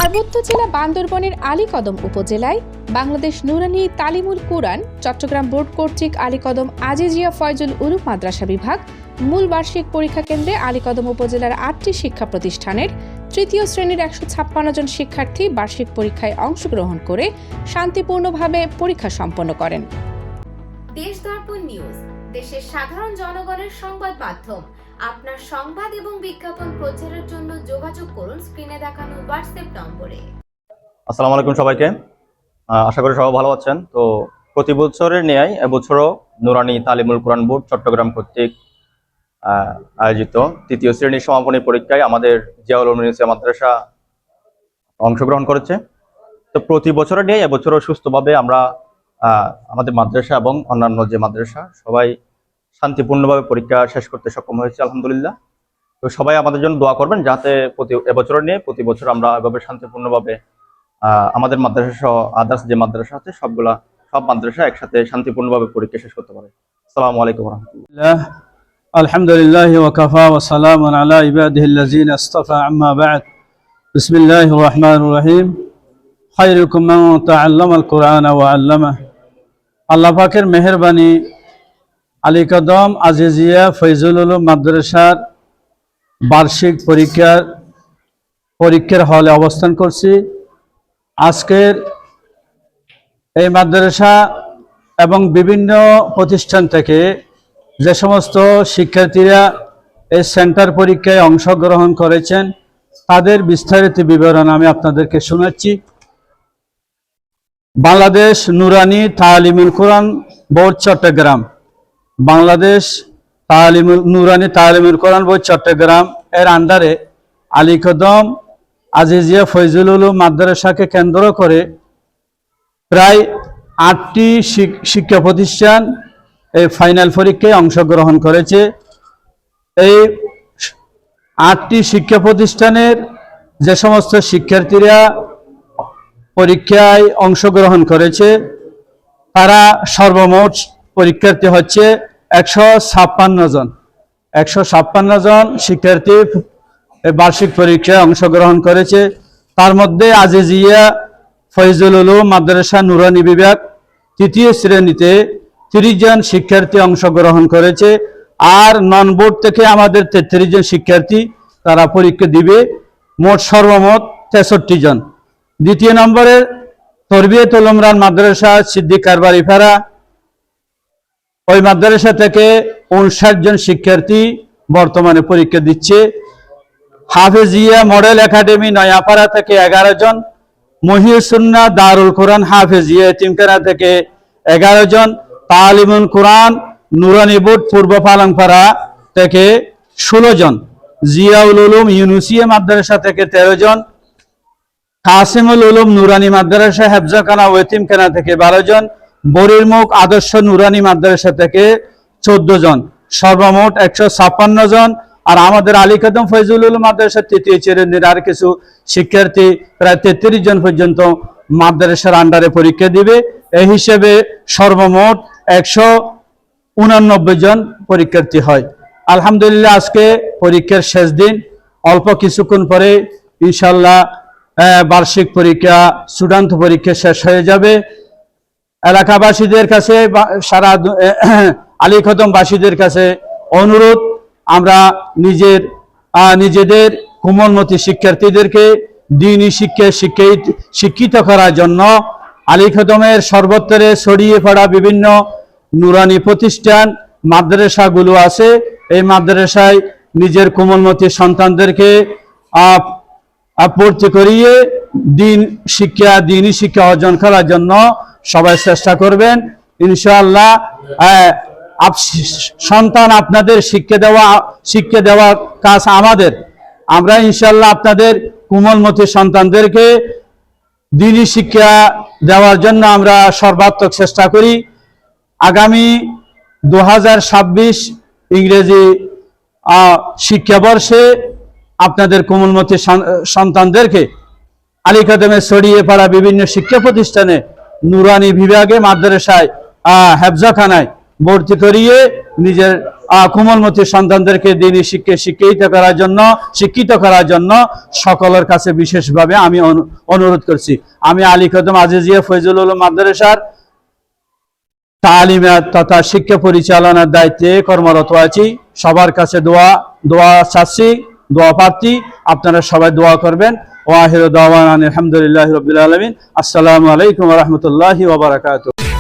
পার্বত্য জেলা বান্দরবনের আলীকদম উপজেলায় বাংলাদেশ নুরানি তালিমুল কুরআন চট্টগ্রাম বোর্ড কর্তৃক আলীকদম আজিজিয়া ফয়জুল উলুম মাদ্রাসা বিভাগ মূল বার্ষিক পরীক্ষা কেন্দ্রে আলীকদম উপজেলার 8টি শিক্ষা প্রতিষ্ঠানের তৃতীয় শ্রেণীর 156 জন শিক্ষার্থী বার্ষিক পরীক্ষায় অংশগ্রহণ করে শান্তিপূর্ণভাবে পরীক্ষা সম্পন্ন করেন। দেশ দর্পণ নিউজ, দেশের সাধারণ জনগণের সংবাদ মাধ্যম। আপনার সংবাদ এবং বিজ্ঞাপন প্রচারের জন্য যোগাযোগ করুন স্ক্রিনে দেখানো হোয়াটসঅ্যাপ নম্বরে। আসসালামু আলাইকুম সবাইকে। আশা করি সবাই ভালো আছেন। তো প্রতি বছরের ন্যায় এবছরও নুরানি তালিমুল কুরআন বোর্ড চট্টগ্রাম কর্তৃক আয়োজিত তৃতীয় শ্রেণীর সমাপনী পরীক্ষায় আমাদের জিয়াউল উলুম মাদ্রাসা অংশগ্রহণ করেছে। তো প্রতি বছরের ন্যায় এবছরও সুস্থভাবে আমরা আমাদের মাদ্রাসা এবং অন্যান্য যে মাদ্রাসা সবাই শান্তিপূর্ণভাবে পরীক্ষা শেষ করতে সক্ষম হয়েছে আলহামদুলিল্লাহ। তো সবাই আমাদের জন্য দোয়া করবেন যাতে এবছরের নিয়ে প্রতি বছর আমরা এভাবে শান্তিপূর্ণভাবে আমাদের মাদ্রাসা সহ আদার্স যে মাদ্রাসা আছে সব মাদ্রাসা একসাথে শান্তিপূর্ণভাবে পরীক্ষা শেষ করতে পারে। আসসালামু আলাইকুম ওয়া রাহমাতুল্লাহ। আলহামদুলিল্লাহ ওয়া কাফা ওয়া সালামুন আলা ইবাদিহিল্লাযিনা ইসতাফা আম্মা বা'দ। বিসমিল্লাহির রহমানির রহিম। খায়রুকুম মান তাআল্লামাল কুরআনা ওয়া আল্লামাহ। আল্লাহ পাকের মেহেরবানি, আলীকদম আজিজিয়া ফয়জুল উলুম মাদ্রাসার বার্ষিক পরীক্ষার হলে অবস্থান করছি। আজকের এই মাদ্রাসা এবং বিভিন্ন প্রতিষ্ঠান থেকে যে সমস্ত শিক্ষার্থীরা এই সেন্টার পরীক্ষায় অংশগ্রহণ করেছেন তাদের বিস্তারিত বিবরণ আমি আপনাদেরকে শোনাচ্ছি। বাংলাদেশ নুরানি তালিমুল কুরআন বোর্ড চট্টগ্রাম, বাংলাদেশ নুরানি তালিমুল কুরআন বোর্ড চট্টগ্রাম এর আন্ডারে আলীকদম আজিজিয়া ফয়জুল উলুম মাদ্রাসাকে কেন্দ্র করে প্রায় 8টি শিক্ষা প্রতিষ্ঠান এই ফাইনাল পরীক্ষায় অংশগ্রহণ করেছে। এই 8টি শিক্ষা প্রতিষ্ঠানের যে সমস্ত শিক্ষার্থীরা পরীক্ষায় অংশগ্রহণ করেছে তারা সর্বমোট পরীক্ষার্থী হচ্ছে 156 জন। 156 জন শিক্ষার্থী বার্ষিক পরীক্ষায় অংশগ্রহণ করেছে। তার মধ্যে আজিজিয়া ফয়জুল উলুম মাদ্রাসা নুরানি বিভাগ তৃতীয় শ্রেণীতে 30 জন শিক্ষার্থী অংশগ্রহণ করেছে। আর নন বোর্ড থেকে আমাদের 33 জন শিক্ষার্থী তারা পরীক্ষা দিবে, সর্বমোট 63 জন। দ্বিতীয় নম্বরে তরবিয়তুল উমরান মাদ্রাসা সিদ্দিক কারবারি ফারা, ওই মাদ্রাসা থেকে 59 জন শিক্ষার্থী বর্তমানে পরীক্ষা দিচ্ছে। হাফেজিয়া মডেল একাডেমি নয়াপাড়া থেকে 11 জন, মহিউস সুন্নাহ দারুল কুরআন হাফেজিয়া এতিমখানা থেকে 11 জন, তালিমুল কুরআন নুরানি বোর্ড পূর্ব পালংপাড়া থেকে 16 জন, জিয়াউল উলুম ইউনুসিয়া মাদ্রাসা থেকে 13 জন, কাসিমুল উলুম নুরানি মাদ্রাসা হেফজাখানা ও এতিমখানা থেকে 12 জন, বরিরমুখ আদর্শ নুরানি মাদ্রাসা থেকে 14 জন, সর্বমোট 156 জন। আর আমাদের আলীকদম ফয়জুল উলুম মাদ্রাসার তৃতীয় শ্রেণীর আর কিছু শিক্ষার্থী প্রায় 33 জন পর্যন্ত মাদ্রাসার আন্ডারে পরীক্ষা দিবে। এই হিসেবে সর্বমোট 189 জন পরীক্ষার্থী হয়। আলহামদুলিল্লাহ আজকে পরীক্ষার শেষ দিন, অল্প কিছুক্ষণ পরে ইনশাল্লাহ বার্ষিক পরীক্ষা চূড়ান্ত পরীক্ষা শেষ হয়ে যাবে। এলাকাবাসীদের কাছে সারা আলীকদমবাসীদের কাছে অনুরোধ, আমরা নিজেদের কোমলমতি শিক্ষার্থীদেরকে দ্বীনি শিক্ষায় শিক্ষিত করার জন্য আলীকদমের সর্বত্রে ছড়িয়ে পড়া বিভিন্ন নুরানি প্রতিষ্ঠান মাদ্রাসাগুলো আছে, এই মাদ্রাসায় নিজের কোমলমতি সন্তানদেরকে ভর্তি করিয়ে দ্বীনি শিক্ষা অর্জন করার জন্য সবাই চেষ্টা করবেন ইনশাআল্লাহ। সন্তান আপনাদের শিক্ষা দেওয়া কাজ আমাদের। আমরা ইনশাআল্লাহ আপনাদের কোমলমতি সন্তানদেরকে দ্বীনি শিক্ষা দেওয়ার জন্য আমরা সর্বাত্মক চেষ্টা করি। আগামী 2026 ইংরেজি শিক্ষাবর্ষে আপনাদের কোমলমতি সন্তানদেরকে আলীকদমে ছড়িয়ে পড়া বিভিন্ন শিক্ষা প্রতিষ্ঠানে নুরানি বিভাগে মাদ্রাসায় হেফজাখানায় ভর্তি করিয়ে নিজের কোমলমতি সন্তানদেরকে দিনী শিক্ষিত করার জন্য সকলের কাছে বিশেষভাবে আমি অনুরোধ করছি। আমি আলী কদম আজিজিয়া ফয়জুল উলুম মাদ্রাসার তালিমাত তথা শিক্ষা পরিচালনার দায়িত্বে কর্মরত আছি। সবার কাছে দোয়া চাচ্ছি, দোয়া প্রার্থী। আপনারা সবাই দোয়া করবেন। ওয়া আখিরু দাওয়ানা আলহামদুলিল্লাহি রাব্বিল আলামিন। আসসালামু আলাইকুম ওয়া রাহমাতুল্লাহি ওয়া বারাকাতুহু।